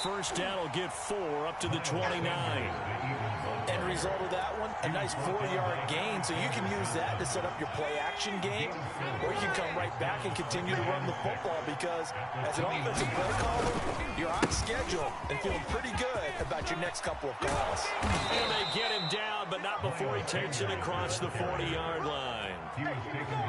first down will get 4 up to the 29. End result of that one, a nice 4-yard gain, so you can use that to set up your play-action game, or you can come right back and continue to run the football because as an offensive play caller, you're on schedule and feeling pretty good about your next couple of calls. And they get him down, but not before he takes it across the 40-yard line.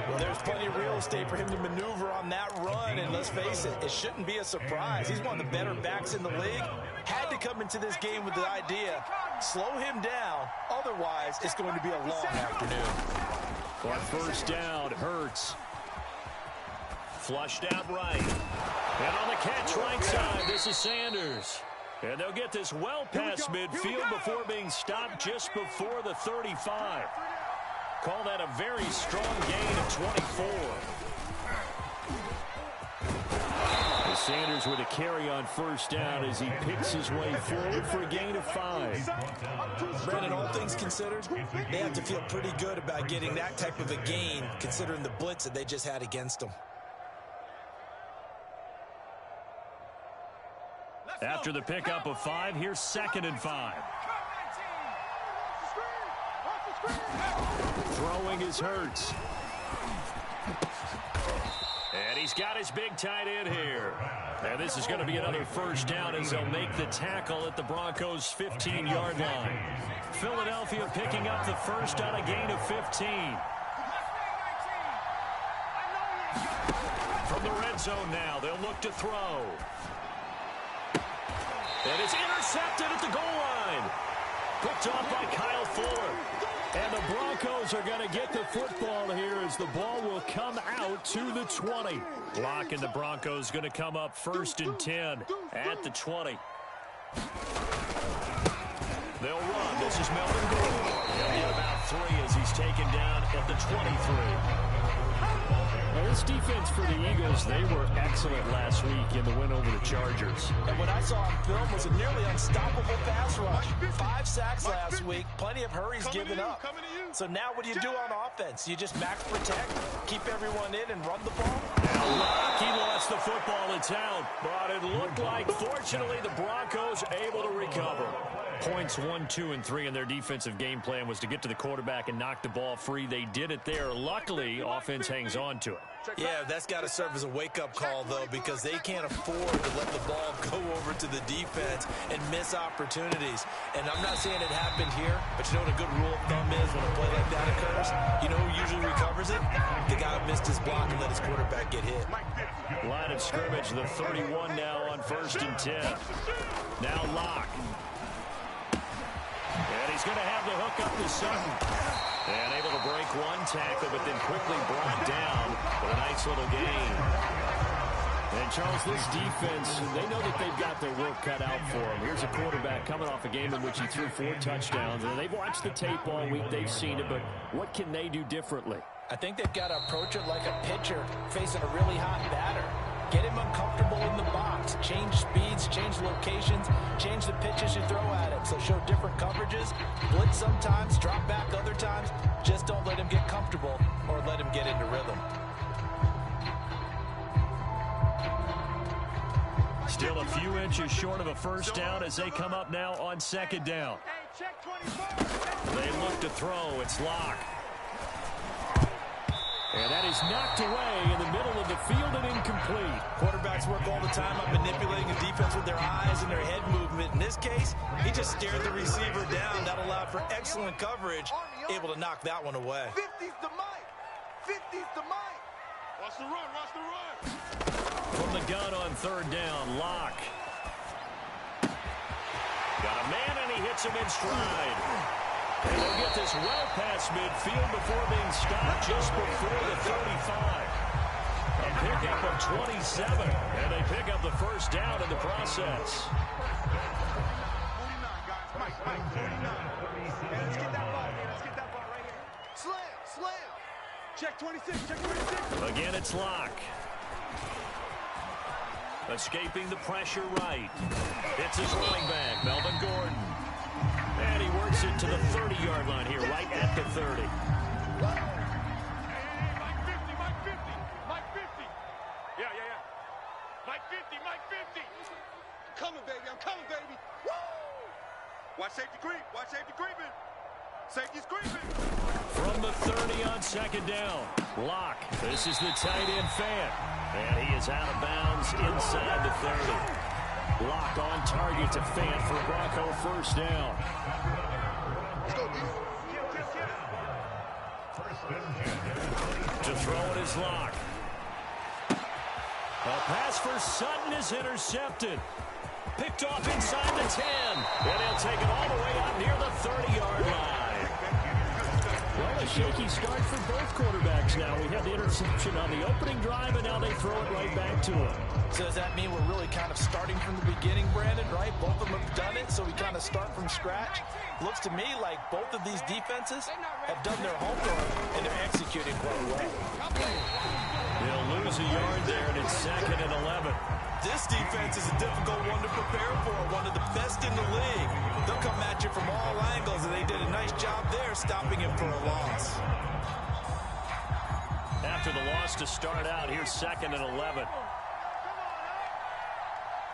Well, there's plenty of real estate for him to maneuver on that run, and let's face it, it shouldn't be a surprise. He's one of the better backs in the league. Had to come into this game with the idea, slow him down, otherwise it's going to be a long afternoon. On first down, Hurts. Flushed out right. And on the catch right side, this is Sanders. And they'll get this well past midfield before being stopped just before the 35. Call that a very strong gain of 24. Sanders with a carry on first down as he picks his way forward for a gain of 5. Brandon, all things considered, they have to feel pretty good about getting that type of a gain considering the blitz that they just had against them. After the pickup of 5, here's 2nd and 5. Throwing is Hurts. And he's got his big tight end here. And this is going to be another first down as they'll make the tackle at the Broncos' 15-yard line. Philadelphia picking up the first on a gain of 15. From the red zone now, they'll look to throw. And it's intercepted at the goal line. Picked off by Kyle Fuller. And the Broncos are going to get the football here as the ball will come out to the 20. Lock and the Broncos going to come up 1st and 10 at the 20. They'll run. This is Melvin Gordon. He'll get about 3 as he's taken down at the 23. Well, this defense for the Eagles, they were excellent last week in the win over the Chargers. And what I saw on film was a nearly unstoppable pass rush. 5 sacks last week, plenty of hurries given up. So now what do you do on offense? You just max protect, keep everyone in, and run the ball? He lost the football. It's out. But it looked like, fortunately, the Broncos able to recover. Points 1, 2, and 3 in their defensive game plan was to get to the quarterback and knock the ball free. They did it there. Luckily, offense hangs on to it. Yeah, that's got to serve as a wake-up call, though, because they can't afford to let the ball go over to the defense and miss opportunities. And I'm not saying it happened here, but you know what a good rule of thumb is when a play like that occurs? You know who usually recovers it? The guy who missed his block and let his quarterback get hit. Line of scrimmage, the 31 now on 1st and 10. Now Locke. And he's going to have the hook up to Sutton. And able to break one tackle, but then quickly brought down with a nice little gain. And Charles, this defense, they know that they've got their work cut out for them. Here's a quarterback coming off a game in which he threw 4 touchdowns. And they've watched the tape all week. They've seen it, but what can they do differently? I think they've got to approach it like a pitcher facing a really hot batter. Get him uncomfortable in the box. Change speeds, change locations, change the pitches you throw at him. So show different coverages, blitz sometimes, drop back other times. Just don't let him get comfortable or let him get into rhythm. Still a few inches short of a first down as they come up now on 2nd down. They look to throw. It's Locke. And that is knocked away in the middle of the field and incomplete. Quarterbacks work all the time on manipulating the defense with their eyes and their head movement. In this case, he just stared the receiver down. That allowed for excellent coverage, able to knock that one away. 50's the mic. 50's the mic. Watch the run. Watch the run. From the gun on 3rd down, Locke. Got a man, and he hits him in stride. And they'll get this well past midfield before being stopped just before the 35. A pickup of 27, and they pick up the first down in the process. 49, guys. Mike, 49. Hey, let's get that ball, man. Let's get that ball right here. Slam. Check 26, check 26. Again, it's Locke. Escaping the pressure right. It's his running back, Melvin Gordon. And he works it to the 30-yard line here, right at the 30. Mike 50. Yeah. Mike 50. coming, baby. I'm coming, baby. Woo! Watch safety creep. Watch safety creeping. Safety's creeping. From the 30 on second down. Locke. This is the tight end Fant. And he is out of bounds inside the 30. Locke on target to Fant for a Bronco first down. Let's go, D. To throw it is Locke. A pass for Sutton is intercepted. Picked off inside the 10. And he'll take it all the way out near the 30-yard line. Well, a shaky start for both quarterbacks now. We had the interception on the opening drive, and now they throw it right back to him. So does that mean we're really kind of starting from the beginning, Brandon, right? Both of them have done it, so we kind of start from scratch. Looks to me like both of these defenses have done their homework, and they're executing quite well. They'll lose a yard there, and it's 2nd and 11. This defense is a difficult one to prepare for, one of the best in the league. They'll come at you from all angles, and they did a nice job there stopping him for a loss. After the loss to start out, here's 2nd and 11.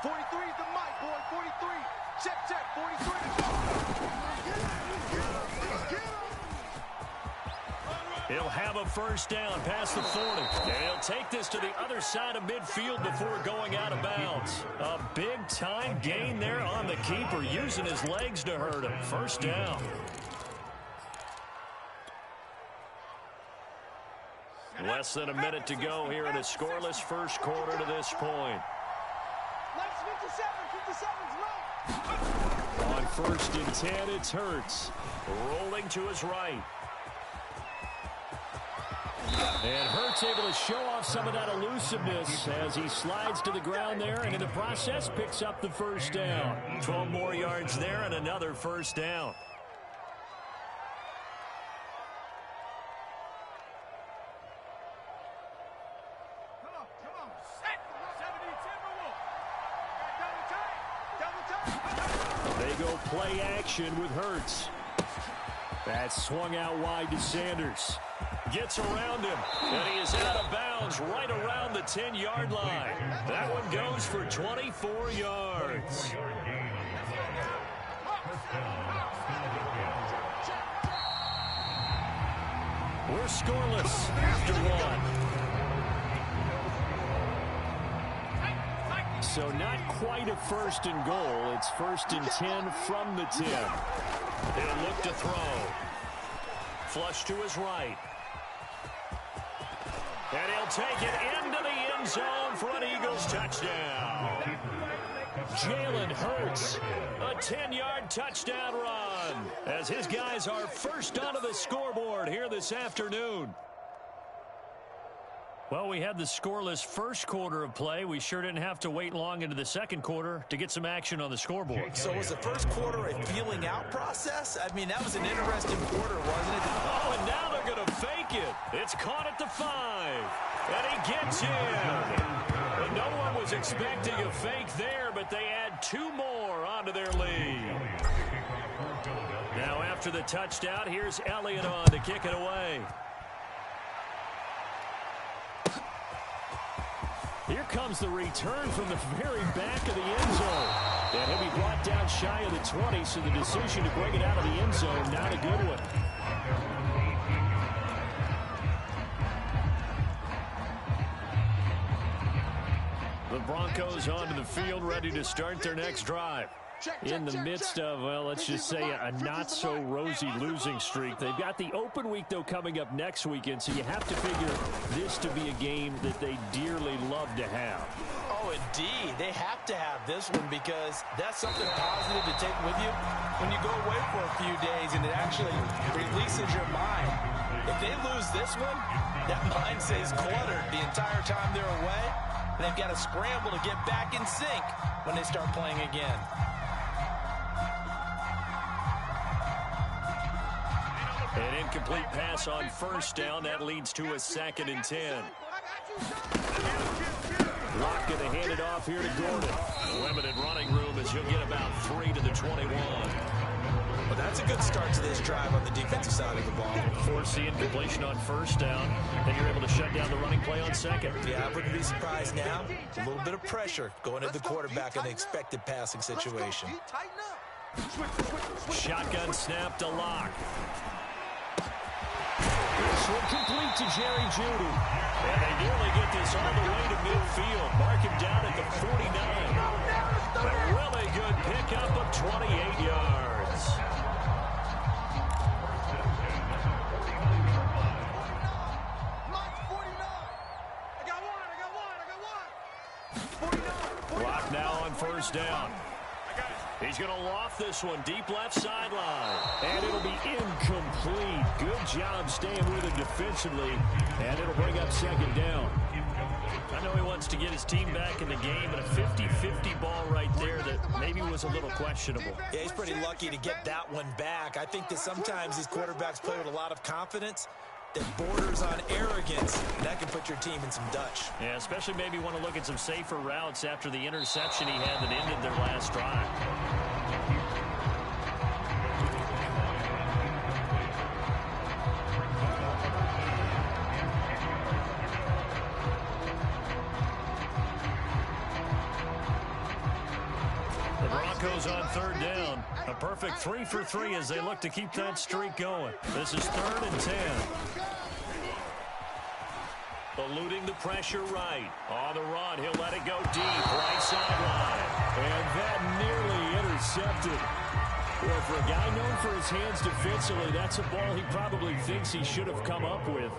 43 is the mic, boy. 43. Check, 43. He'll have a first down past the 40. And he'll take this to the other side of midfield before going out of bounds. A big-time gain there on the keeper, using his legs to hurt him. First down. Less than a minute to go here in a scoreless first quarter to this point. Legs 57, 57's right. On 1st and 10, it's Hurts. Rolling to his right. And Hurts able to show off some of that elusiveness as he slides to the ground there, and in the process picks up the first down. 12 more yards there and another first down. Come on. Set. 70 Timberwolves. Double time. They go play action with Hurts. That's swung out wide to Sanders. Gets around him, and he is out of bounds right around the 10-yard line. That one goes for 24 yards. We're scoreless after one. So not quite a 1st and goal. It's 1st and 10 from the 10. He'll look to throw. Flush to his right. And he'll take it into the end zone for an Eagles touchdown. Jalen Hurts, a 10-yard touchdown run, as his guys are first onto the scoreboard here this afternoon. Well, we had the scoreless first quarter of play. We sure didn't have to wait long into the second quarter to get some action on the scoreboard. So was the first quarter a feeling out process? I mean, that was an interesting quarter, wasn't it? Oh, and now they're going to fake it. It's caught at the 5. And he gets in. And no one was expecting a fake there, but they add 2 more onto their lead. Now after the touchdown, here's Elliott on to kick it away. Here comes the return from the very back of the end zone. And he'll be brought down shy of the 20, so the decision to bring it out of the end zone, not a good one. The Broncos onto the field, ready to start their next drive. In the midst of, well, let's just say a not-so-rosy losing streak. They've got the open week, though, coming up next weekend, so you have to figure this to be a game that they dearly love to have. Oh, indeed. They have to have this one because that's something positive to take with you when you go away for a few days, and it actually releases your mind. If they lose this one, that mind stays cluttered the entire time they're away, and they've got to scramble to get back in sync when they start playing again. An incomplete pass on first down. That leads to a 2nd and 10. Locke going to hand it off here to Gordon. Limited running room as he'll get about 3 to the 21. Well, that's a good start to this drive on the defensive side of the ball. Force the incompletion on first down, then you're able to shut down the running play on second. Yeah, I wouldn't be surprised now. A little bit of pressure going to the quarterback in an expected passing situation. Shotgun snap to Lock. This one complete to Jerry Jeudy. And they nearly get this all the way to midfield. Mark him down at the 49. A really good pickup of 28 yards. Clock now on first down. He's going to loft this one deep left sideline. And it'll be incomplete. Good job staying with him defensively. And it'll bring up second down. I know he wants to get his team back in the game, but a 50-50 ball right there that maybe was a little questionable. Yeah, he's pretty lucky to get that one back. I think that sometimes these quarterbacks play with a lot of confidence that borders on arrogance. That can put your team in some Dutch. Yeah, especially maybe want to look at some safer routes after the interception he had that ended their last drive. The Broncos on third down. A perfect 3 for 3 as they look to keep that streak going. This is 3rd and 10. Eluding the pressure right. On the run, he'll let it go deep. Right sideline. And that nearly intercepted. Well, for a guy known for his hands defensively, that's a ball he probably thinks he should have come up with.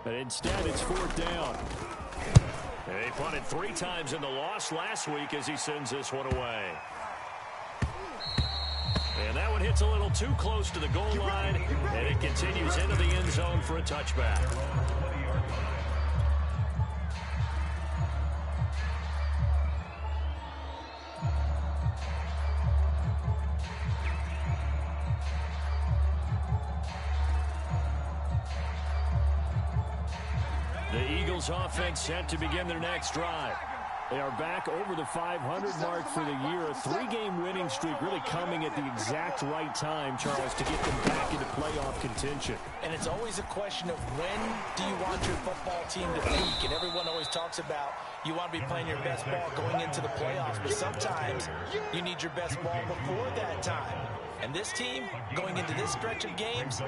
But instead, it's 4th down. He punted 3 times in the loss last week as he sends this one away. And that one hits a little too close to the goal line, and it continues into the end zone for a touchback. The Eagles offense set to begin their next drive. They are back over the 500 mark for the year. A 3-game winning streak really coming at the exact right time, Charles, to get them back into playoff contention. And it's always a question of when do you want your football team to peak? And everyone always talks about you want to be playing your best ball going into the playoffs, but sometimes you need your best ball before that time. And this team, going into this stretch of games,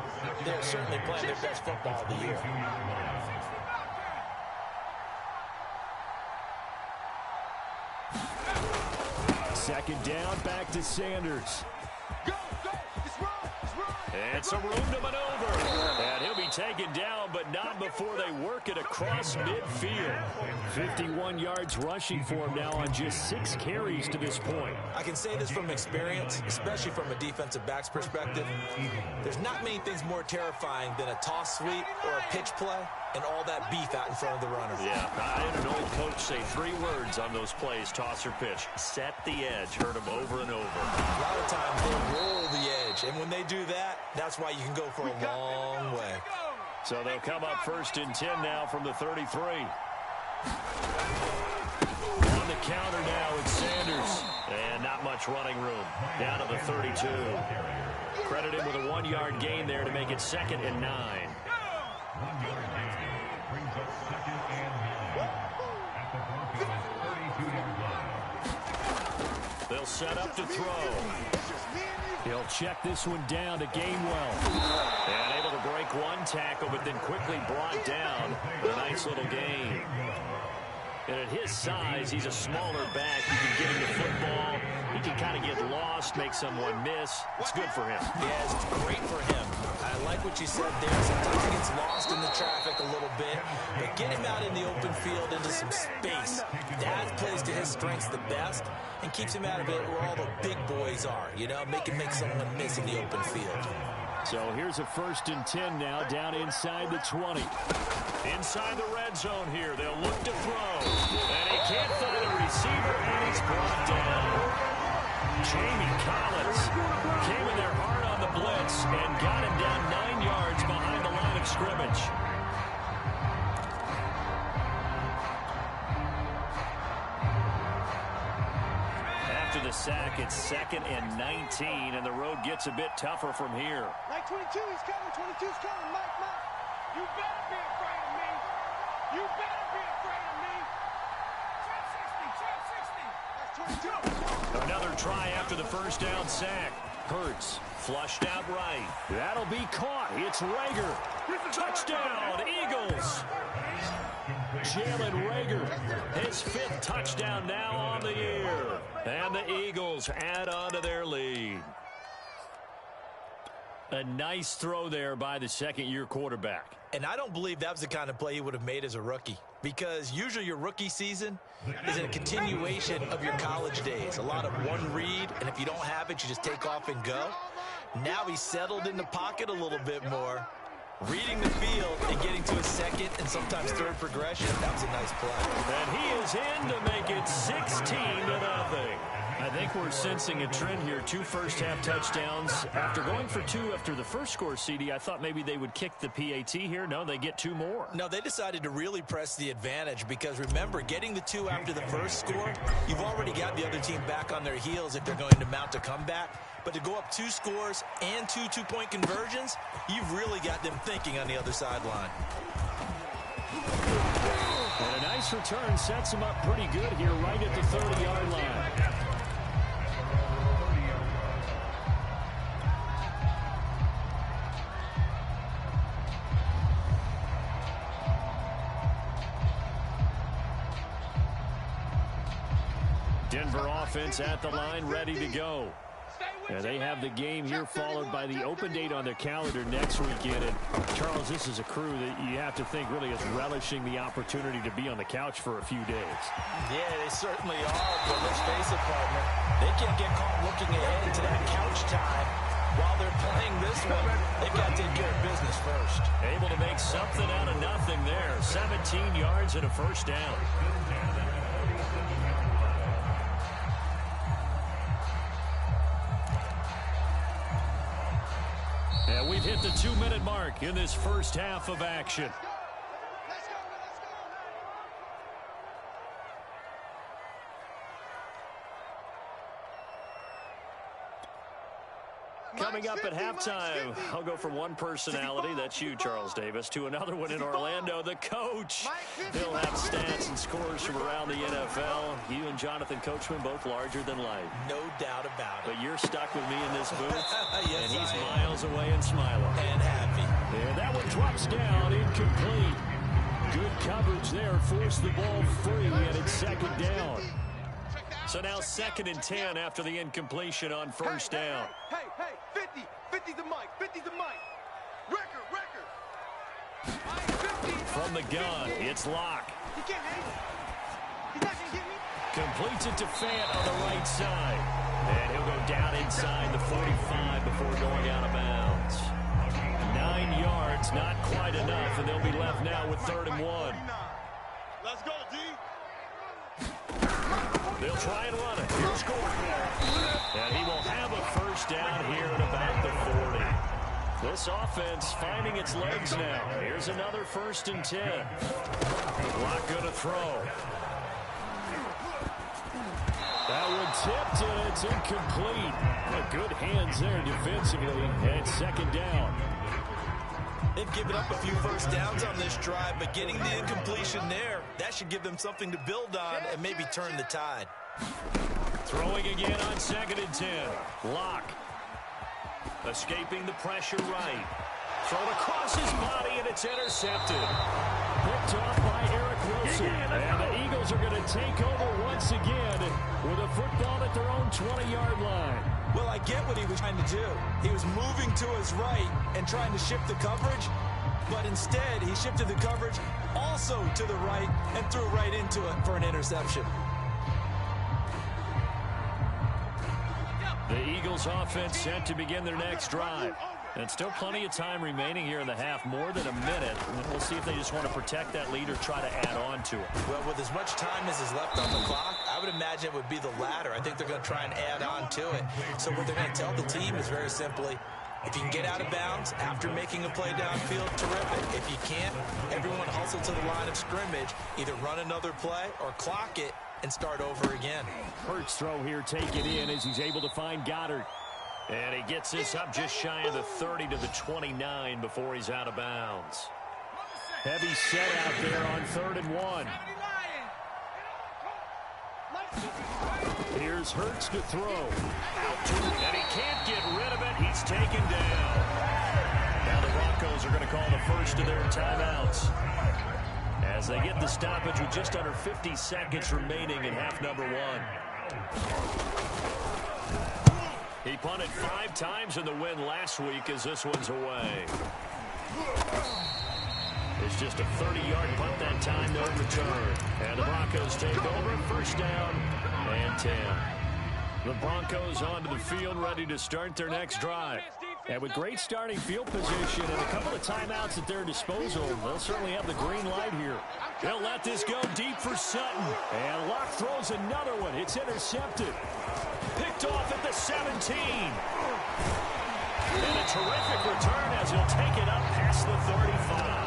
they're certainly playing their best football of the year. Second down, back to Sanders. Go, go, it's run. And some room to maneuver. And he'll be taken down, but not before they work it across midfield. 51 yards rushing for him now on just 6 carries to this point. I can say this from experience, especially from a defensive back's perspective. There's not many things more terrifying than a toss sweep or a pitch play and all that beef out in front of the runner. Yeah, I had an old coach say 3 words on those plays, toss or pitch. Set the edge. Heard them over and over. A lot of times they roll the edge, and when they do that, that's why you can go for a long way. So they'll come up 1st and 10 now from the 33. On the counter now, it's Sanders. And not much running room. Down to the 32. Credit him with a 1-yard gain there to make it 2nd and 9. They'll set up to throw. He'll check this one down to Gainwell. And able to break 1 tackle, but then quickly brought down with a nice little gain. And at his size, he's a smaller back. He can get him the football. He can kind of get lost, make someone miss. It's good for him. Yes, it's great for him. I like what you said there. Sometimes he gets lost in the traffic a little bit. But get him out in the open field into some space. That plays to his strengths the best and keeps him out of it where all the big boys are. You know, make someone miss in the open field. So here's a 1st and 10 now, down inside the 20. Inside the red zone here, they'll look to throw. And he can't find a receiver, and he's brought down. Jamie Collins came in there hard on the blitz and got him down 9 yards behind the line of scrimmage. after the sack. It's 2nd and 19, and the road gets a bit tougher from here. Mike 22, he's coming. 22's coming. Mike. You better be afraid of me. You better be afraid of me. Trap 60. That's 22. Another try after the first down sack. Hurts, flushed out right. That'll be caught. It's Rager. Touchdown, Eagles. Jalen Rager, his 5th touchdown now on the year. And the Eagles add on to their lead. A nice throw there by the second-year quarterback. And I don't believe that was the kind of play he would have made as a rookie, because usually your rookie season is a continuation of your college days. A lot of one read, and if you don't have it, you just take off and go. Now he's settled in the pocket a little bit more, reading the field and getting to his second and sometimes third progression. That was a nice play. And he is in to make it 16-0. I think we're sensing a trend here. 2 first-half touchdowns. After going for 2 after the first score, CD, I thought maybe they would kick the PAT here. No, they get 2 more. No, they decided to really press the advantage because, remember, getting the 2 after the first score, you've already got the other team back on their heels if they're going to mount a comeback. But to go up 2 scores and 2 two-point conversions, you've really got them thinking on the other sideline. And a nice return sets them up pretty good here right at the 30-yard line. Denver offense at the line, ready to go. Yeah, they have the game here followed by the open date on their calendar next weekend. And Charles, this is a crew that you have to think really is relishing the opportunity to be on the couch for a few days. Yeah, they certainly are, but let's face it, partner. They can't get caught looking ahead to that couch time while they're playing this one. They've got to take care of business first. Able to make something out of nothing there. 17 yards and a first down. And we've hit the 2-minute mark in this first half of action. Coming up at halftime, I'll go from one personality, that's you, Charles Davis, to another one in Orlando, the coach. He'll have stats and scores from around the NFL. You and Jonathan Coachman, both larger than life. No doubt about it. But you're stuck with me in this booth, Yes, and he's I am. miles away and smiling. And happy. And that one drops down, incomplete. Good coverage there, forced the ball free, and it's 2nd down. So now 2nd and 10 after the incompletion on first down. Hey, 50. 50's the mic. 50's the mic. Record. 50. From the gun, it's Locke. He can't hit me. He's not going to get me. Completes it to Fant on the right side. And he'll go down inside the 45 before going out of bounds. 9 yards, not quite enough, and they'll be left now with 3rd and 1. Let's go, D. They'll try and run it. Here's Gordon. And he will have a first down here at about the 40. This offense finding its legs now. Here's another 1st and 10. Locke going to throw. That one tipped, and it's incomplete. Good hands there defensively, and 2nd down. They've given up a few first downs on this drive, but getting the incompletion there, that should give them something to build on and maybe turn the tide. Throwing again on 2nd and 10. Locke. Escaping the pressure right. Thrown across his body, and it's intercepted. Picked off by Eric Wilson. And the Eagles are going to take over once again with a football at their own 20-yard line. Well, I get what he was trying to do. He was moving to his right and trying to shift the coverage, but instead he shifted the coverage also to the right and threw right into it for an interception. The Eagles offense set to begin their next drive. And still plenty of time remaining here in the half, more than a minute. And we'll see if they just want to protect that lead or try to add on to it. Well, with as much time as is left on the clock, I would imagine it would be the latter. I think they're going to try and add on to it. So what they're going to tell the team is very simply, if you can get out of bounds after making a play downfield, terrific. If you can't, everyone hustle to the line of scrimmage, either run another play or clock it and start over again. Hurts throw here, take it in as he's able to find Goddard. And he gets this up just shy of the 30 to the 29 before he's out of bounds. Heavy set out there on 3rd and 1. Here's Hurts to throw. Out to it, and he can't get rid of it. He's taken down. Now the Broncos are going to call the first of their timeouts as they get the stoppage with just under 50 seconds remaining in half number 1. He punted 5 times in the win last week as this one's away. It's just a 30-yard punt that time, no return. And the Broncos take over, first down and 10. The Broncos onto the field, ready to start their next drive. And with great starting field position and a couple of timeouts at their disposal, they'll certainly have the green light here. They'll let this go deep for Sutton. And Locke throws another one. It's intercepted. Picked off at the 17. And a terrific return as he'll take it up past the 35.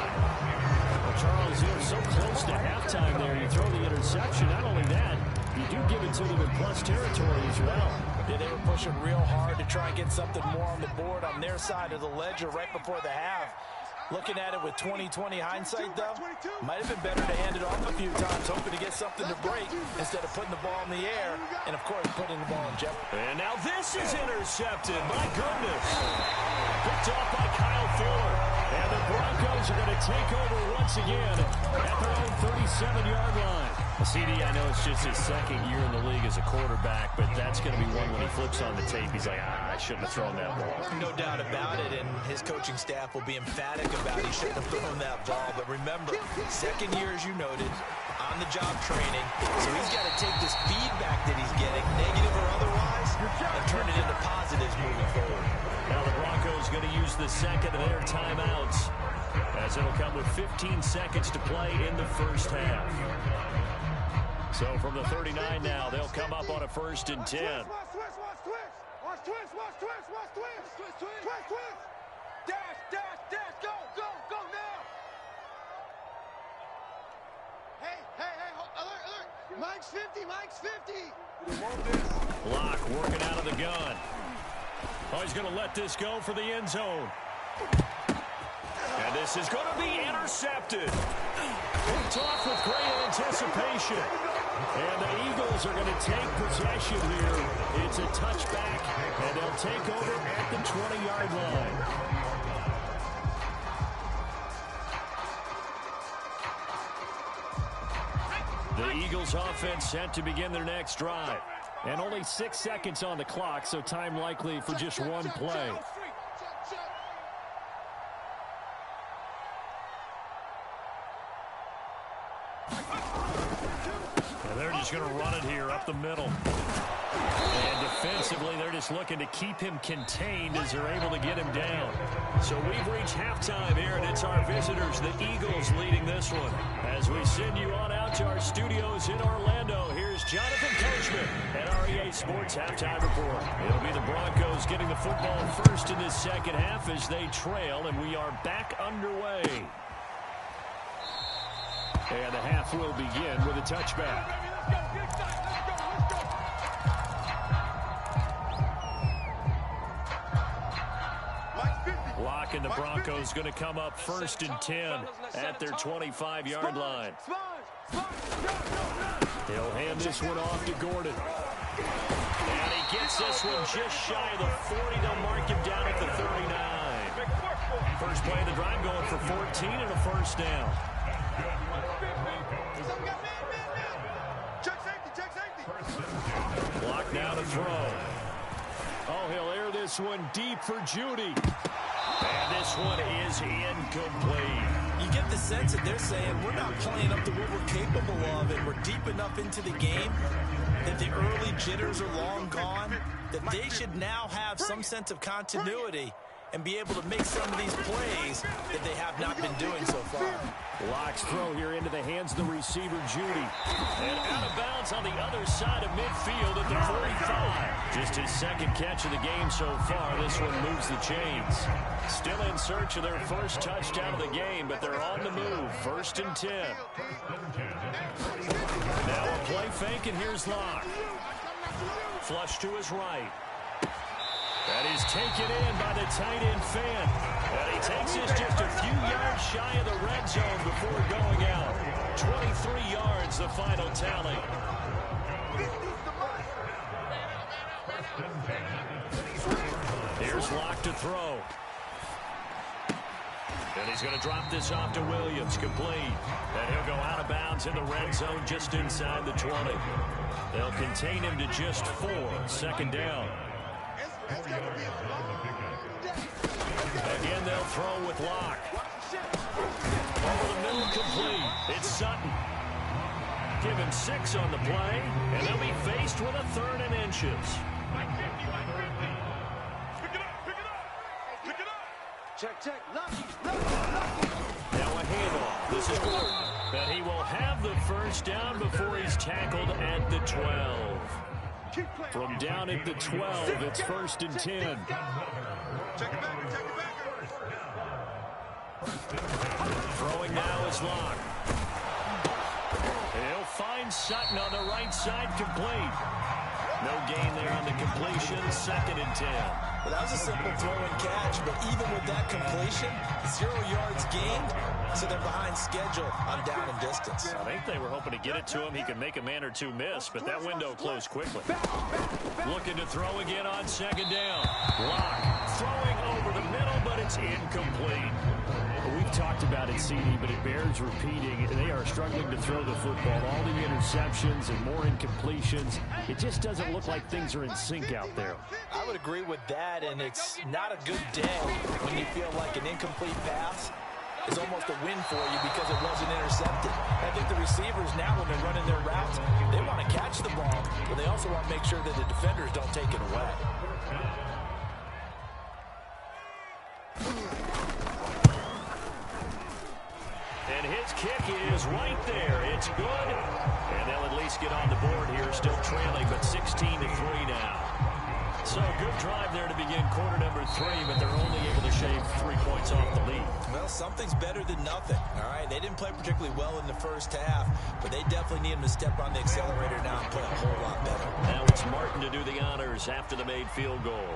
Well, Charles, you're so close to halftime there. You throw the interception. Not only that, you do give it to them in plus territory as well. Yeah, they were pushing real hard to try and get something more on the board on their side of the ledger right before the half. Looking at it with 20/20 hindsight, though, might have been better to hand it off a few times, hoping to get something to break instead of putting the ball in the air and, of course, putting the ball in jeopardy. And now this is intercepted. My goodness. Picked off by Kyle Fuller. And the Broncos are going to take over once again at their own 37-yard line. CD, I know it's just his second year in the league as a quarterback, but that's going to be one when he flips on the tape. He's like, I shouldn't have thrown that ball. No doubt about it, and his coaching staff will be emphatic about he shouldn't have thrown that ball. But remember, second year, as you noted, on-the-job training, so he's got to take this feedback that he's getting, negative or otherwise, and turn it into positives moving forward. Now the Broncos going to use the second of their timeouts, as it'll come with 15 seconds to play in the first half. So from the 39 now, they'll come up on a 1st and 10. Watch twist. Dash. Go now. Hey, alert. Mike's 50. Locke working out of the gun. Oh, he's going to let this go for the end zone. And this is going to be intercepted. Picked off with great anticipation. And the Eagles are going to take possession here. It's a touchback, and they'll take over at the 20-yard line. The Eagles offense set to begin their next drive. And only 6 seconds on the clock, so time likely for just one play. And they're just going to run it here up the middle. And defensively, they're just looking to keep him contained as they're able to get him down. So we've reached halftime here, and it's our visitors, the Eagles, leading this one. As we send you on out to our studios in Orlando, here's Jonathan Coachman at REA Sports Halftime Report. It'll be the Broncos getting the football first in this second half as they trail, and we are back underway. And the half will begin with a touchback. Locke and the Broncos going to come up 1st and 10 at their 25-yard line. He'll hand this one off to Gordon. And he gets this one just shy of the 40. They'll mark him down at the 39. First play of the drive going for 14 and a first down. Locke now to throw. Oh, he'll air this one deep for Judy. And this one is incomplete. You get the sense that they're saying we're not playing up to what we're capable of, and we're deep enough into the game that the early jitters are long gone, that they should now have some sense of continuity and be able to make some of these plays that they have not been doing so far. Locke's throw here into the hands of the receiver, Judy. And out of bounds on the other side of midfield at the 45. Just his second catch of the game so far. This one moves the chains. Still in search of their first touchdown of the game, but they're on the move. 1st and 10. Now a play fake, and here's Locke. Flush to his right. And he's taken in by the tight end Fan. And he takes this just a few yards shy of the red zone before going out. 23 yards, the final tally. Here's Locke to throw. And he's going to drop this off to Williams, complete. And he'll go out of bounds in the red zone just inside the 20. They'll contain him to just 4. 2nd down. Again, they'll throw with Locke. Over the middle, complete. It's Sutton. Give him 6 on the play, and they'll be faced with a 3rd and inches. Check. Lucky. Now a handoff. This is Gordon. But he will have the 1st down before he's tackled at the 12. From down at the 12, it's 1st and 10. Check it back. Throwing now is Locke. He'll find Sutton on the right side, complete. No gain there on the completion. 2nd and 10. Well, that was a simple throw and catch, but even with that completion, 0 yards gained, so they're behind schedule on down and distance. I think they were hoping to get it to him. He could make a man or two miss, but that window closed quickly. Looking to throw again on 2nd down. Locke throwing over the middle, but it's incomplete. We've talked about it, CD, but it bears repeating. They are struggling to throw the football. All the interceptions and more incompletions. It just doesn't look like things are in sync out there. I would agree with that, and it's not a good day when you feel like an incomplete pass is almost a win for you because it wasn't intercepted. I think the receivers now, when they're running their routes, they want to catch the ball, but they also want to make sure that the defenders don't take it away. And his kick is right there. It's good. And they'll at least get on the board here, still trailing, but 16-3 now. So good drive there to begin quarter number 3, but they're only able to shave 3 points off the lead. Well, something's better than nothing, all right? They didn't play particularly well in the first half, but they definitely need him to step on the accelerator now and play a whole lot better. Now it's Martin to do the honors after the made field goal.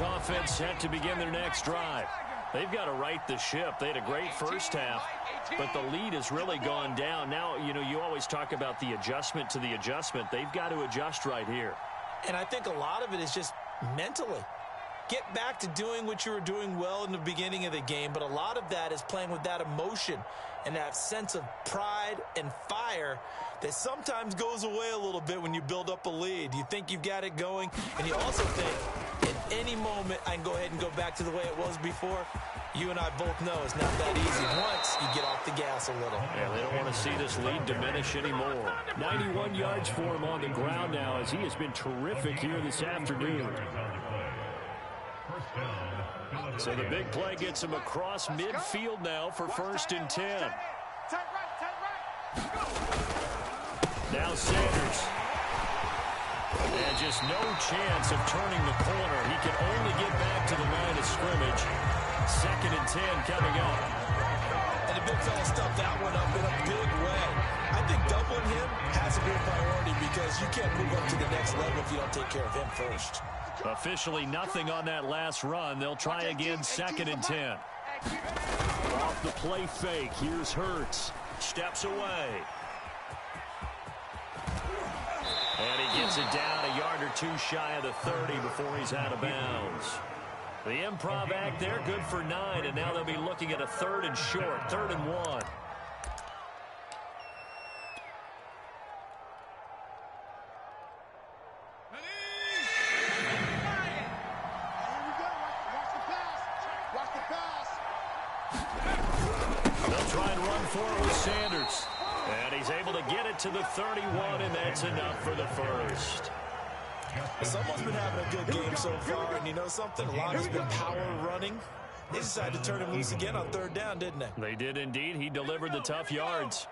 Offense set to begin their next drive. They've got to right the ship. They had a great first half, but the lead has really gone down. Now, you always talk about the adjustment to the adjustment. They've got to adjust right here. And I think a lot of it is just mentally. Get back to doing what you were doing well in the beginning of the game, but a lot of that is playing with that emotion and that sense of pride and fire that sometimes goes away a little bit when you build up a lead. You think you've got it going, and you also think at any moment I can go ahead and go back to the way it was before. You and I both know it's not that easy once you get off the gas a little. Yeah, they don't want to see this lead diminish anymore. 91 yards for him on the ground now as he has been terrific here this afternoon. So the big play gets him across midfield now for 1st and 10. Now Sanders. And just no chance of turning the corner. He can only get back to the line of scrimmage. 2nd and 10 coming up. And the big fella stuffed that one up in a big way. I think doubling him has to be a priority because you can't move up to the next level if you don't take care of him first. Officially nothing on that last run. They'll try again 2nd and 10. Off the play fake. Here's Hurts. Steps away. And he gets it down a yard or two shy of the 30 before he's out of bounds. The improv act there, good for 9, and now they'll be looking at a 3rd and short, 3rd and 1. They'll try and run for it with Sanders. And And he's able to get it to the 31, and that's enough for the first. Someone's been having a good game so far, and you know something? A lot has been power running. They decided to turn him loose again on third down, didn't they? They did indeed. He delivered the tough yards.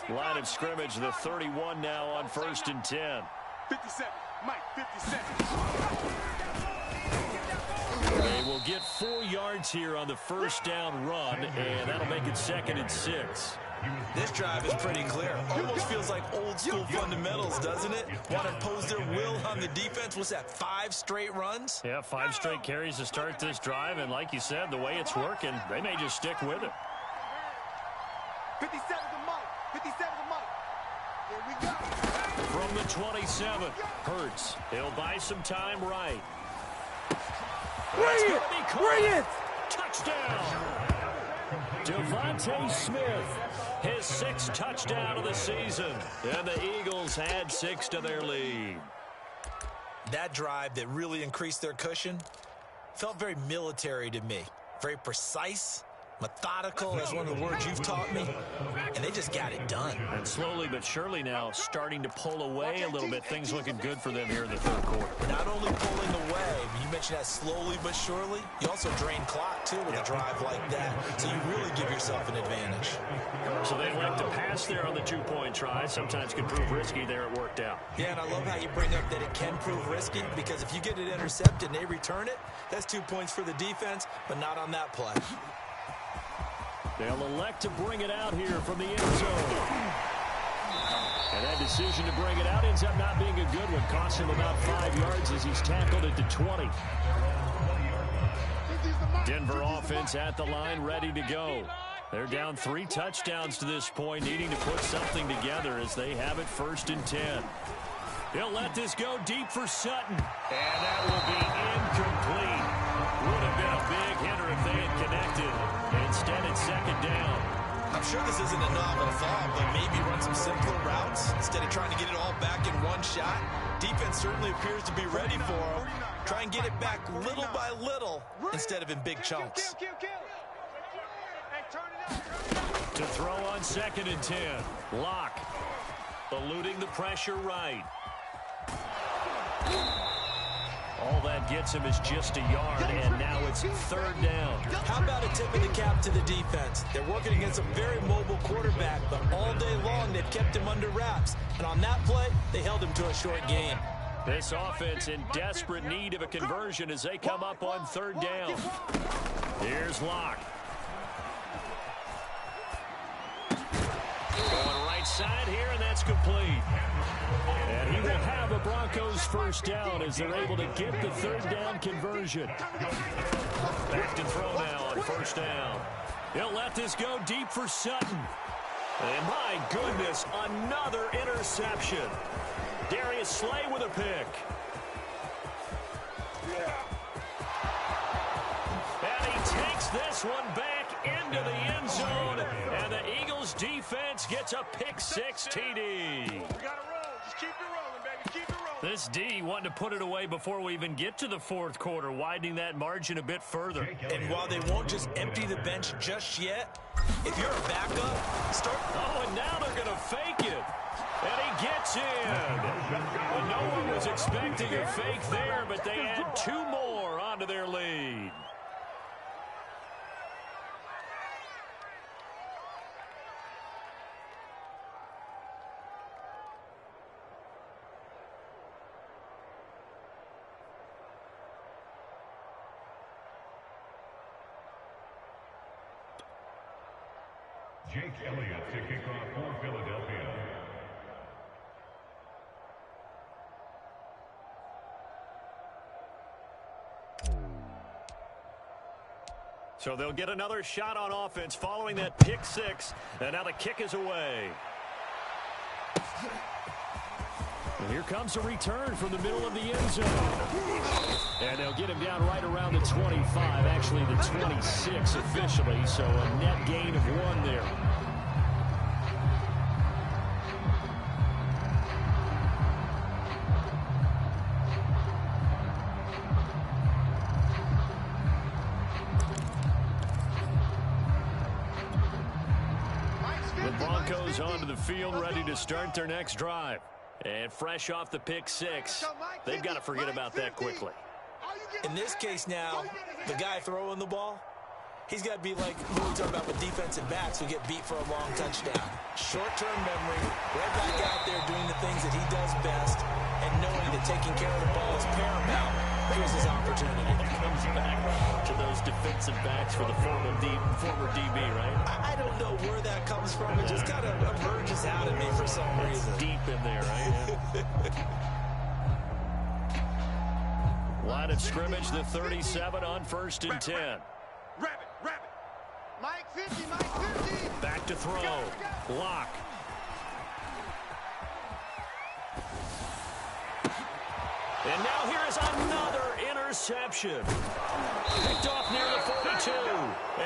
Line of scrimmage, the 31 now on 1st and 10. 57, Mike, 57. They will get 4 yards here on the first down run, and that'll make it 2nd and 6. This drive is pretty clear. Almost feels like old school fundamentals, doesn't it? Want to impose their will on the defense. What's that, 5 straight runs? Yeah, 5 straight carries to start this drive, and like you said, the way it's working, they may just stick with it. 57 to Mike, 57 to Mike. Here we go. From the 27, Hurts. He'll buy some time right. Bring it! Bring it! Touchdown! Devontae Smith, his 6th touchdown of the season. And the Eagles add 6 to their lead. That drive that really increased their cushion felt very military to me. Very precise, methodical is one of the words you've taught me. And they just got it done. And slowly but surely now starting to pull away a little bit. Things looking good for them here in the 3rd quarter. Not only pulling away, you mentioned that slowly but surely, you also drain clock too with a drive like that. So you really give yourself an advantage. So they elect to pass there on the 2-point try. Sometimes can prove risky there. It worked out. Yeah, and I love how you bring up that it can prove risky, because if you get it intercepted and they return it, that's 2 points for the defense, but not on that play. They'll elect to bring it out here from the end zone. And that decision to bring it out ends up not being a good one. Costs him about 5 yards as he's tackled at the 20. Denver offense at the line, ready to go. They're down 3 touchdowns to this point, needing to put something together as they have it 1st and 10. He'll let this go deep for Sutton. And that will be incomplete. Would have been a big hitter if they had connected. Instead, it's 2nd down. I'm sure this isn't a novel thought, but maybe run some simpler routes instead of trying to get it all back in one shot. Defense certainly appears to be ready for him. Try and get it back little by little instead of in big chunks. To throw on 2nd and 10. Lock. Eluding the pressure right. All that gets him is just a yard, and now it's 3rd down. How about a tip of the cap to the defense? They're working against a very mobile quarterback, but all day long they've kept him under wraps. And on that play, they held him to a short gain. This offense in desperate need of a conversion as they come up on 3rd down. Here's Locke. Going right side here, and that's complete. And he will have a Broncos 1st down as they're able to get the 3rd down conversion. Back to throw now on 1st down. He'll let this go deep for Sutton. And my goodness, another interception. Darius Slay with a pick. And he takes this one back into the end zone. And the Eagles defense gets a pick-6 TD. We got to roll. Just keep it rolling, baby. Keep it rolling. This D wanting to put it away before we even get to the 4th quarter, widening that margin a bit further. And while they won't just empty the bench just yet, if you're a backup, start. Oh, and now they're going to fake it. And he gets in. And no one was expecting a fake there, but they add 2 more onto their lead. Jake Elliott to kick off for Philadelphia. So they'll get another shot on offense following that pick-6, and now the kick is away. And here comes a return from the middle of the end zone. And they'll get him down right around the 25, actually the 26 officially, so a net gain of 1 there. Eagles onto the field, ready to start their next drive. And fresh off the pick six, they've got to forget about that quickly. In this case now, the guy throwing the ball, he's got to be like what we talk about with defensive backs who get beat for a long touchdown. Short-term memory, right back out there doing the things that he does best, and knowing that taking care of the ball is paramount. Here's his opportunity. Comes back to those defensive backs for the former DB, right? I don't know where that comes from. It just kind of emerges out of me for some reason. Deep in there, right? Line of scrimmage, the 37 on 1st and 10. Rabbit. Mike 50. Back to throw. Lock. And now here is another interception. Picked off near the 42.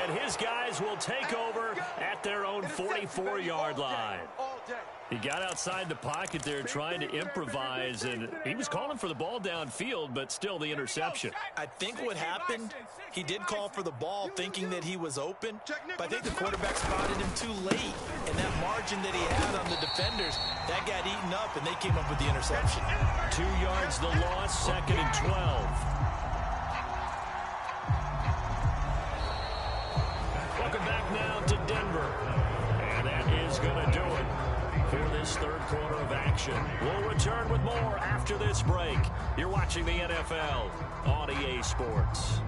And his guys will take over at their own 44-yard line. He got outside the pocket there trying to improvise, and he was calling for the ball downfield, but still the interception. I think what happened, he did call for the ball thinking that he was open, but I think the quarterback spotted him too late. And that margin that he had on the defenders, that got eaten up, and they came up with the interception. 2 yards the loss, 2nd and 12. Welcome back now to Denver. And that is going to do it for this third quarter of action. We'll return with more after this break. You're watching the NFL on EA Sports.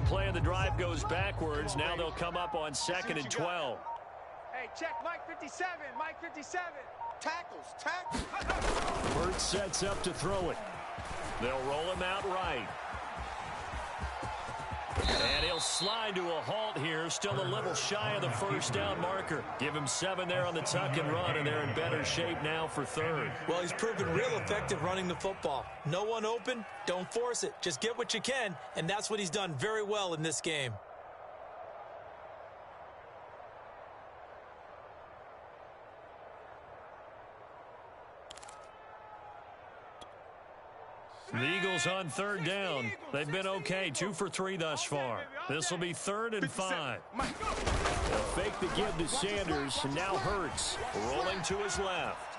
Play of the drive goes backwards. Now they'll come up on 2nd and 12. Hey, check Mike 57. Mike 57. Tackles. Burt sets up to throw it. They'll roll him out right. And he'll slide to a halt here. Still a little shy of the first down marker. Give him 7 there on the tuck and run, and they're in better shape now for 3rd. Well, he's proven real effective running the football. No one open, don't force it. Just get what you can, and that's what he's done very well in this game. The Eagles on 3rd down. They've been okay, 2 for 3 thus far. This will be 3rd and 5. They'll fake the give to Sanders, and now Hurts rolling to his left.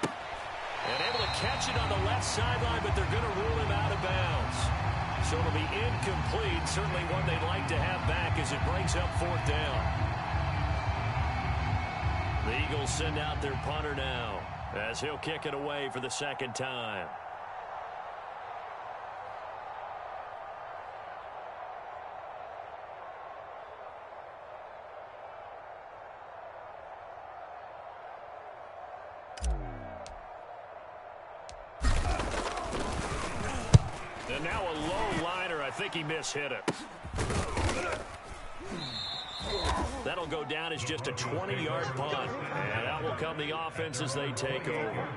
And able to catch it on the left sideline, but they're going to rule him out of bounds. So it'll be incomplete, certainly one they'd like to have back as it brings up 4th down. The Eagles send out their punter now as he'll kick it away for the 2nd time. And now a low liner. I think he mishit it. That'll go down as just a 20-yard punt. And out will come the offense as they take over.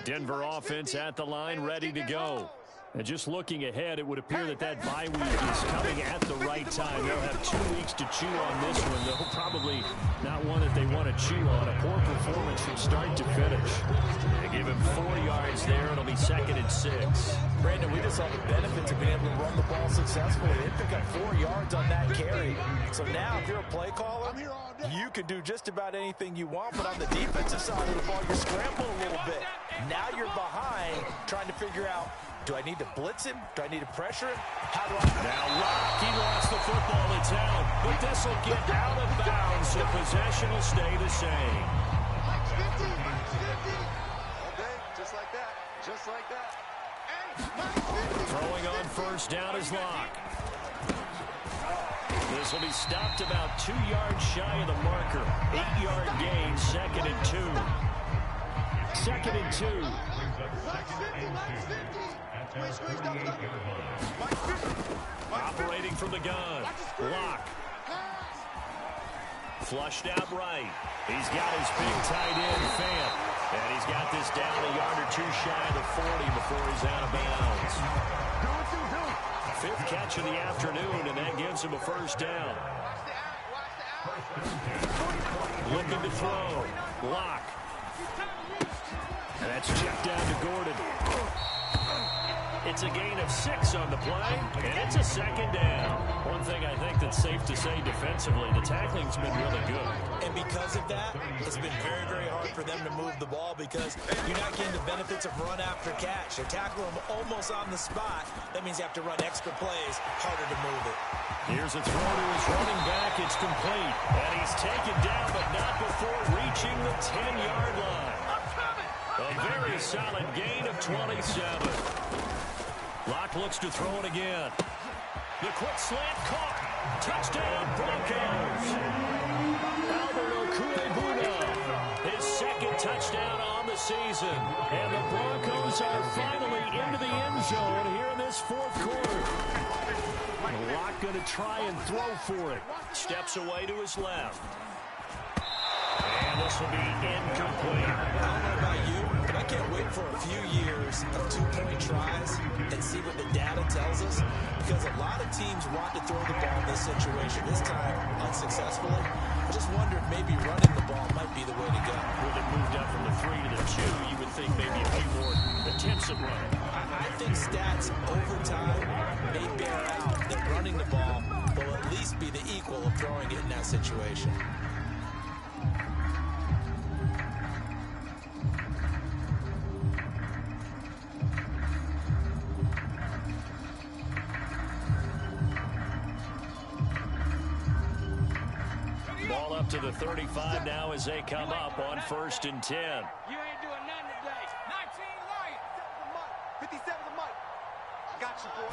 Denver offense at the line, ready to go. And just looking ahead, it would appear that that bye week is coming at the right time. They'll have 2 weeks to chew on this one, though. Probably not one that they want to chew on. A poor performance from start to finish. They give him 4 yards there. It'll be 2nd and 6. Brandon, we just saw the benefits of being able to run the ball successfully. They pick up 4 yards on that carry. So now, if you're a play caller, you can do just about anything you want. But on the defensive side of the ball, you're scrambling a little bit. Now you're behind, trying to figure out, do I need to blitz him? Do I need to pressure him? How do I... Now Locke, he lost the football. It's out. But this will get out of bounds, so possession will stay the same. Mike's 50. Okay, just like that. Just like that. And Mike's 50. Throwing on 1st down is Locke. This will be stopped about 2 yards shy of the marker. 8-yard gain, 2nd and 2. 2nd and 2. Operating from the gun. Lock. Flushed out right. He's got his big tight end, Fant. And he's got this down a yard or 2 shy of the 40 before he's out of bounds. 5th catch of the afternoon, and that gives him a first down. Looking to throw. Lock. And that's checked down to Gordon. It's a gain of 6 on the play, and it's a 2nd down. One thing I think that's safe to say defensively, the tackling's been really good. And because of that, it's been very, very hard for them to move the ball because you're not getting the benefits of run after catch. They're tackling them almost on the spot. That means you have to run extra plays, harder to move it. Here's a throw to his running back. It's complete. And he's taken down, but not before reaching the 10-yard line. A very solid gain of 27. Locke looks to throw it again. The quick slant caught. Touchdown, Broncos. Albert Okuebuna, his 2nd touchdown on the season. And the Broncos are finally into the end zone here in this 4th quarter. Locke going to try and throw for it. Steps away to his left. And this will be incomplete. I don't know about you, but I can't wait for a few years of 2-point tries and see what the data tells us. Because a lot of teams want to throw the ball in this situation, this time unsuccessfully. I just wonder if maybe running the ball might be the way to go. With it moved up from the 3 to the 2, you would think maybe a few more attempts at running. I think stats over time may bear out that running the ball will at least be the equal of throwing it in that situation. Ball up to the 35 now as they come up on 1st and 10. You ain't doing nothing today. 19 Lions. 57 the mic. Got you, boy.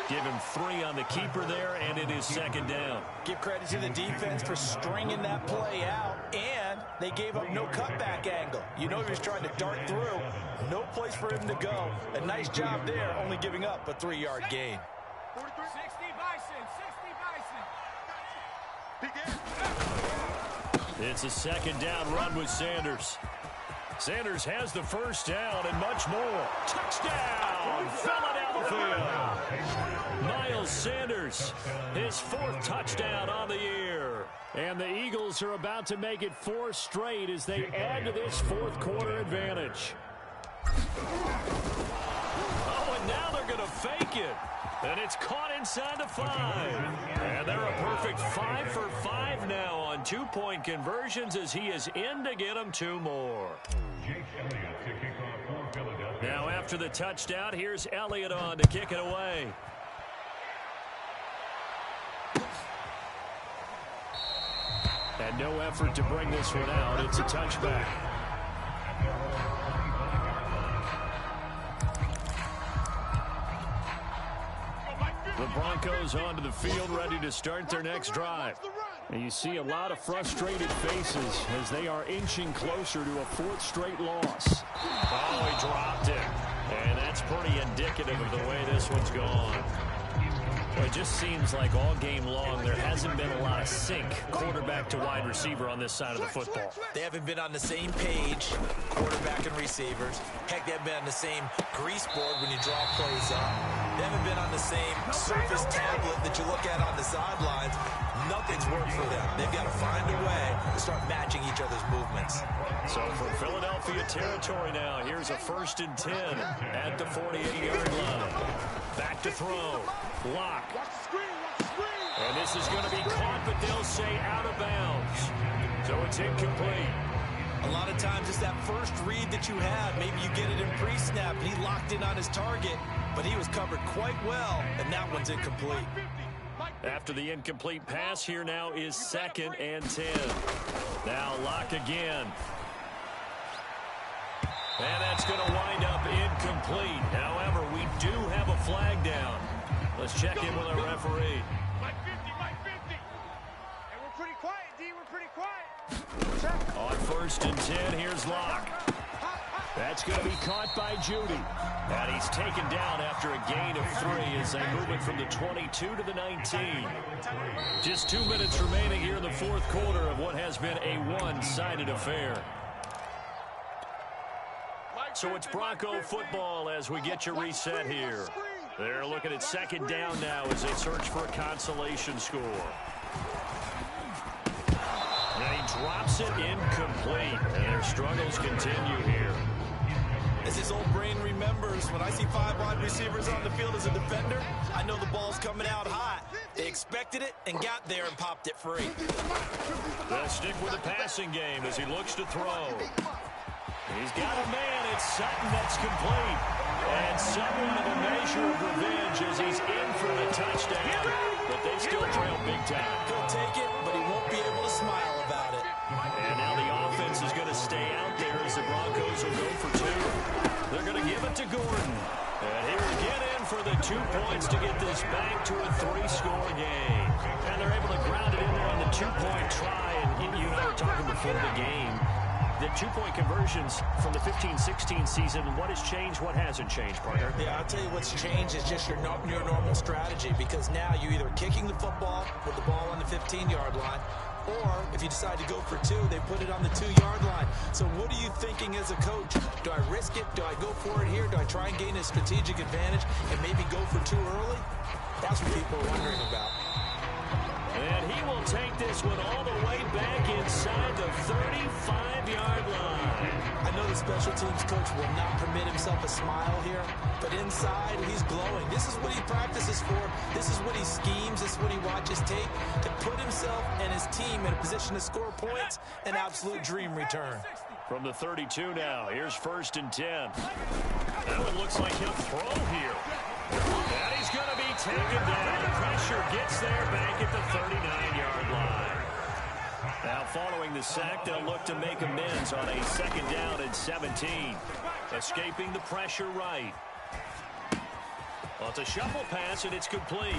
Give him 3 on the keeper there, and it is 2nd down. Give credit to the defense for stringing that play out, and they gave up no cutback angle. You know he was trying to dart through. No place for him to go. A nice job there, only giving up a 3-yard gain. 60 Bison. It's a 2nd down run with Sanders. Sanders has the first down and much more. Touchdown! Philadelphia! Miles Sanders, his 4th touchdown on the year. And the Eagles are about to make it 4 straight as they add to this 4th quarter advantage. Oh, and now they're going to fake it. And it's caught inside the 5. And they're a perfect 5 for 5 now on 2-point conversions as he is in to get them 2 more. Now after the touchdown, here's Elliott on to kick it away. And no effort to bring this one out. It's a touchback. The Broncos onto the field, ready to start their next drive. And you see a lot of frustrated faces as they are inching closer to a 4th straight loss. Oh, he dropped it. And that's pretty indicative of the way this one's gone. Well, it just seems like all game long there hasn't been a lot of sync quarterback to wide receiver on this side of the football. They haven't been on the same page, quarterback and receivers. Heck, they haven't been on the same grease board when you draw plays up. They haven't been on the same Surface tablet that you look at on the sidelines. Nothing's worked for them. They've got to find a way to start matching each other's movements. So from Philadelphia territory now, here's a 1st and 10 at the 48-yard line. Back to throw. Lock. And this is going to be caught, but they'll say out of bounds. So it's incomplete. A lot of times it's that first read that you have. Maybe you get it in pre-snap, and he locked in on his target, but he was covered quite well, and that one's incomplete. After the incomplete pass, here now is 2nd and 10. Now Lock again. And that's going to wind up incomplete. However, we do have a flag down. Let's check in with our referee. Mike 50, Mike 50. And we're pretty quiet, D. We're pretty quiet. Check. On 1st and 10, here's Locke. That's going to be caught by Judy. And he's taken down after a gain of 3 as they move it from the 22 to the 19. Just 2 minutes remaining here in the 4th quarter of what has been a one-sided affair. So it's Bronco football as we get you reset here. They're looking at 2nd down now as they search for a consolation score. And he drops it incomplete, and their struggles continue here. As his old brain remembers, when I see 5 wide receivers on the field as a defender, I know the ball's coming out hot. They expected it and got there and popped it free. They'll stick with the passing game as he looks to throw. He's got a man. It's Sutton that's complete. And somewhat of a measure of revenge as he's in for the touchdown. But they still trail big time. He'll take it, but he won't be able to smile about it. And now the offense is going to stay out there as the Broncos will go for 2. They're going to give it to Gordon. And he will get in for the 2 points to get this back to a 3-score game. And they're able to ground it in there on the 2-point try. And you and I were talking before the game. The 2-point conversions from the 15-16 season, what has changed, what hasn't changed, partner? Yeah, I'll tell you what's changed is just your normal strategy, because now you're either kicking the football with the ball on the 15-yard line, or if you decide to go for 2, they put it on the 2-yard line. So what are you thinking as a coach? Do I risk it? Do I go for it here? Do I try and gain a strategic advantage and maybe go for 2 early? That's what people are wondering about. And he will take this one all the way back inside the 35-yard line. I know the special teams coach will not permit himself a smile here, but inside, he's glowing. This is what he practices for. This is what he schemes. This is what he watches tape to put himself and his team in a position to score points. An absolute dream return. From the 32 now, here's 1st and 10. That one looks like he'll throw here. And he's going to be taken down. The pressure gets there back at the 39-yard line. Now following the sack, they'll look to make amends on a 2nd down and 17. Escaping the pressure right. Well, it's a shuffle pass, and it's complete.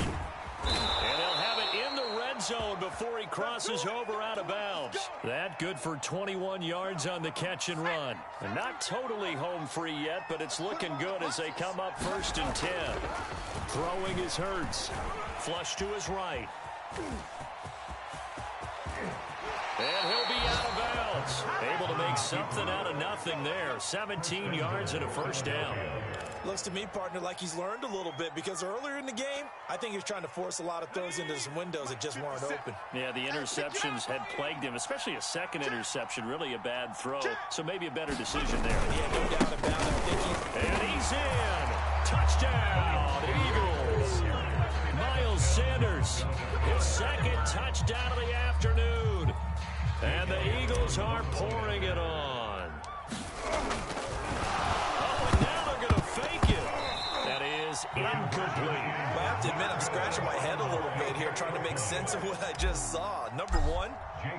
And they'll have it in the red zone before he crosses over out of bounds. That good for 21 yards on the catch and run. And not totally home free yet, but it's looking good as they come up 1st and 10. Throwing is Hurts. Flush to his right. And he'll be out of bounds. Able to make something out of nothing there. 17 yards and a 1st down. Looks to me, partner, like he's learned a little bit, because earlier in the game, I think he was trying to force a lot of throws into some windows that just weren't open. Yeah, the interceptions had plagued him, especially a 2nd interception, really a bad throw. So maybe a better decision there. Yeah, no doubt about it. I think and he's in. Touchdown, Eagles. Miles Sanders, his 2nd touchdown of the afternoon. And the Eagles are pouring it on. Oh, and now they're going to fake it. That is incomplete. I have to admit, I'm scratching my head a little bit here, trying to make sense of what I just saw. Number 1,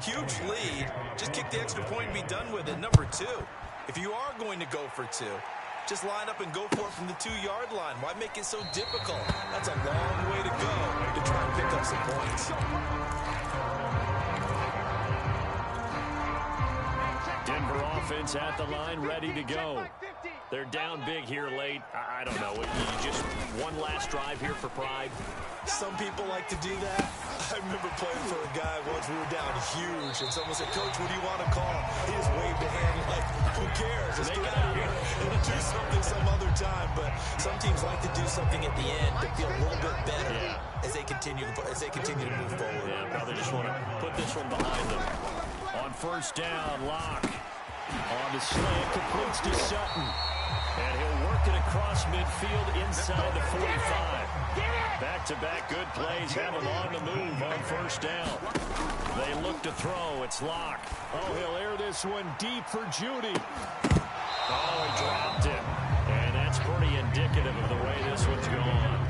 huge lead. Just kick the extra point and be done with it. Number 2, if you are going to go for 2, just line up and go for it from the 2-yard line. Why make it so difficult? That's a long way to go to try and pick up some points. Denver offense at the line, ready to go. They're down big here late. I don't know. Just one last drive here for pride. Some people like to do that. I remember playing for a guy once. We were down huge, and someone said, "Coach, what do you want to call?" He just waved a hand like, "Who cares? Let's get out of here and do something some other time." But some teams like to do something at the end to feel a little bit better as they continue to move forward. Yeah, probably just want to put this one behind them. On 1st down, Locke on the slant, completes to Sutton. And he'll work it across midfield inside the 45. Back-to-back good plays have him on the move on 1st down. They look to throw. It's Locke. Oh, he'll air this one deep for Judy. Oh, he dropped it. And that's pretty indicative of the way this one's going.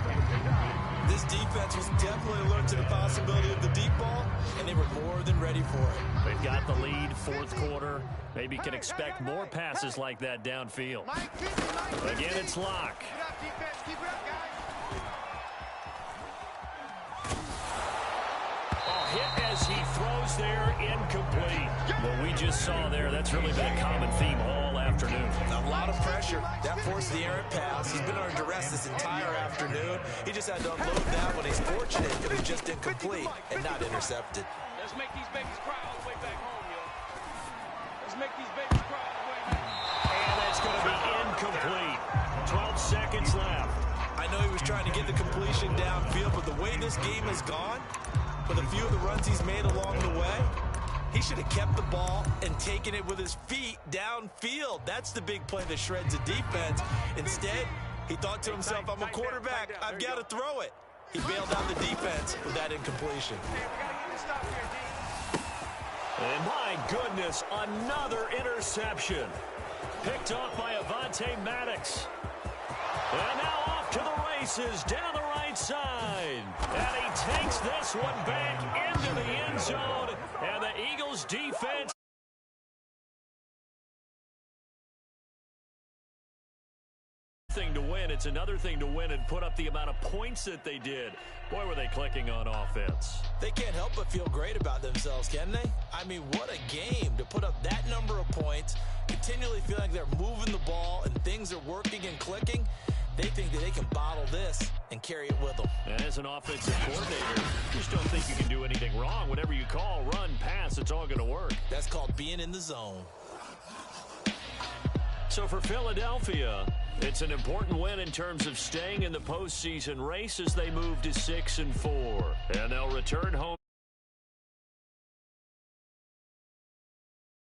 This defense defense was definitely alert to the possibility of the deep ball, and they were more than ready for it. They've got the lead, fourth quarter. Maybe can expect more passes like that downfield. Again, it's Locke. Hit as he throws there, incomplete. What we just saw there, that's really been a common theme all afternoon. A lot of pressure. That forced the errant pass. He's been under duress this entire afternoon. He just had to unload that one. He's fortunate it was just incomplete and not intercepted. Let's make these babies cry all the way back home, yo. Let's make these babies cry all the way back home. And that's going to be incomplete. 12 seconds left. I know he was trying to get the completion downfield, but the way this game has gone, with a few of the runs he's made along the way, he should have kept the ball and taken it with his feet downfield. That's the big play that shreds the defense. Instead, he thought to himself, I'm a quarterback, I've got to throw it. He bailed out the defense with that incompletion. And my goodness, another interception. Picked off by Avonte Maddox. And now off to the races down the right side. And he takes this one back into the end zone. And the Eagles defense. Thing to win. It's another thing to win and put up the amount of points that they did. Boy, were they clicking on offense. They can't help but feel great about themselves, can they? I mean, what a game to put up that number of points, continually feeling like they're moving the ball and things are working and clicking. They think that they can bottle this and carry it with them. And as an offensive coordinator, you just don't think you can do anything wrong. Whatever you call, run, pass, it's all going to work. That's called being in the zone. So for Philadelphia, it's an important win in terms of staying in the postseason race as they move to 6-4. And they'll return home.